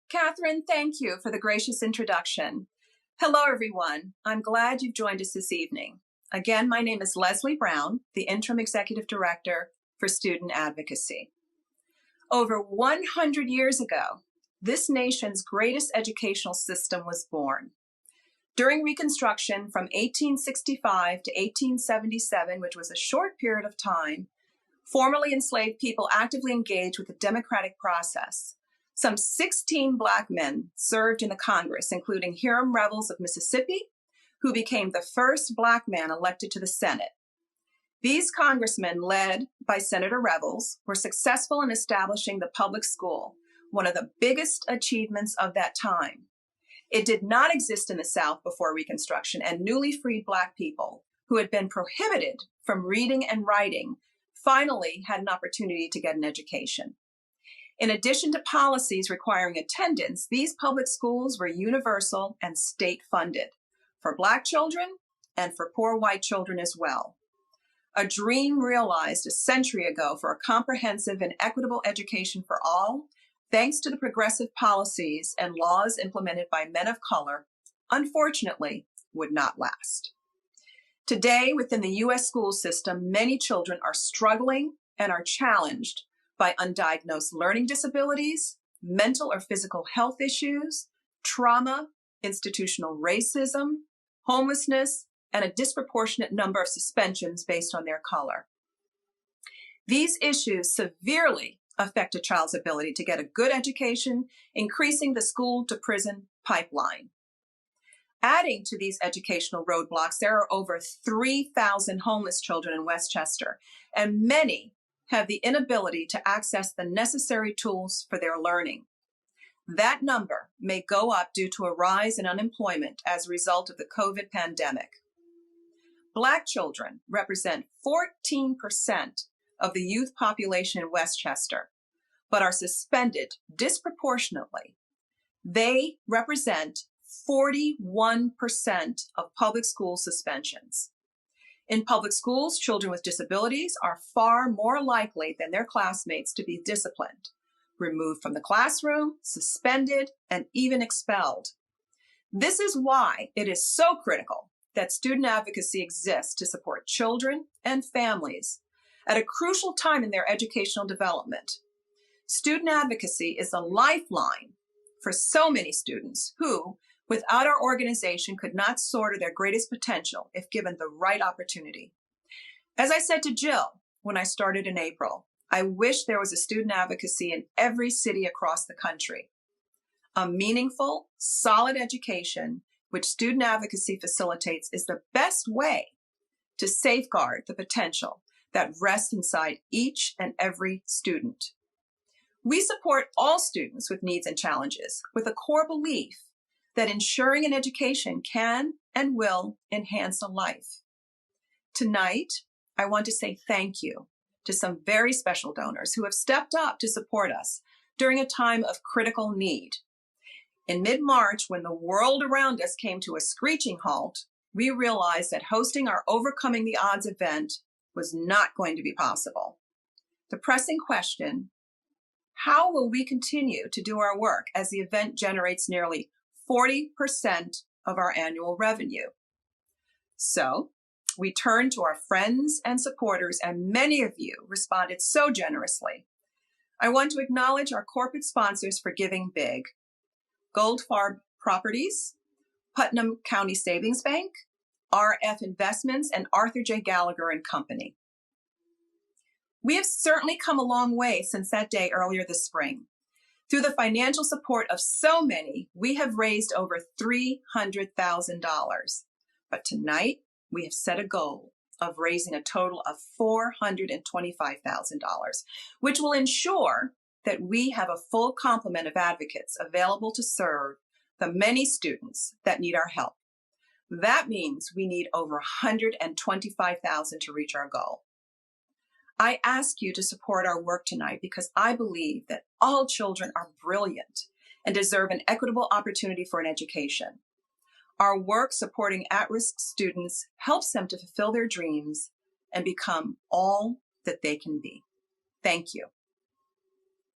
Catherine, thank you for the gracious introduction. Hello, everyone. I'm glad you've joined us this evening. Again, my name is Leslie Brown, the Interim Executive Director for Student Advocacy. Over 100 years ago, this nation's greatest educational system was born. During Reconstruction from 1865 to 1877, which was a short period of time, formerly enslaved people actively engaged with the democratic process. Some 16 Black men served in the Congress, including Hiram Revels of Mississippi, who became the first Black man elected to the Senate. These congressmen, led by Senator Revels, were successful in establishing the public school, one of the biggest achievements of that time. It did not exist in the South before Reconstruction, and newly freed Black people, who had been prohibited from reading and writing, finally had an opportunity to get an education. In addition to policies requiring attendance, these public schools were universal and state-funded for Black children and for poor white children as well. A dream realized a century ago for a comprehensive and equitable education for all, thanks to the progressive policies and laws implemented by men of color, unfortunately, would not last. Today, within the U.S. school system, many children are struggling and are challenged by undiagnosed learning disabilities, mental or physical health issues, trauma, institutional racism, homelessness, and a disproportionate number of suspensions based on their color. These issues severely affect a child's ability to get a good education, increasing the school-to-prison pipeline. Adding to these educational roadblocks, there are over 3,000 homeless children in Westchester, and many have the inability to access the necessary tools for their learning. That number may go up due to a rise in unemployment as a result of the COVID pandemic. Black children represent 14% of the youth population in Westchester, but are suspended disproportionately. They represent 41% of public school suspensions. In public schools, children with disabilities are far more likely than their classmates to be disciplined, removed from the classroom, suspended, and even expelled. This is why it is so critical that student advocacy exists to support children and families at a crucial time in their educational development. Student advocacy is a lifeline for so many students who, without our organization, could not soar to their greatest potential if given the right opportunity. As I said to Jill when I started in April, I wish there was a student advocacy in every city across the country. A meaningful, solid education, which student advocacy facilitates, is the best way to safeguard the potential that rests inside each and every student. We support all students with needs and challenges with a core belief that ensuring an education can and will enhance a life. Tonight, I want to say thank you to some very special donors who have stepped up to support us during a time of critical need. In mid-March, when the world around us came to a screeching halt, we realized that hosting our Overcoming the Odds event was not going to be possible. The pressing question, how will we continue to do our work as the event generates nearly 40% of our annual revenue? So we turned to our friends and supporters, and many of you responded so generously. I want to acknowledge our corporate sponsors for giving big: Goldfarb Properties, Putnam County Savings Bank, RF Investments, and Arthur J. Gallagher and Company. We have certainly come a long way since that day earlier this spring. Through the financial support of so many, we have raised over $300,000. But tonight, we have set a goal of raising a total of $425,000, which will ensure that we have a full complement of advocates available to serve the many students that need our help. That means we need over $125,000 to reach our goal. I ask you to support our work tonight because I believe that all children are brilliant and deserve an equitable opportunity for an education. Our work supporting at-risk students helps them to fulfill their dreams and become all that they can be. Thank you.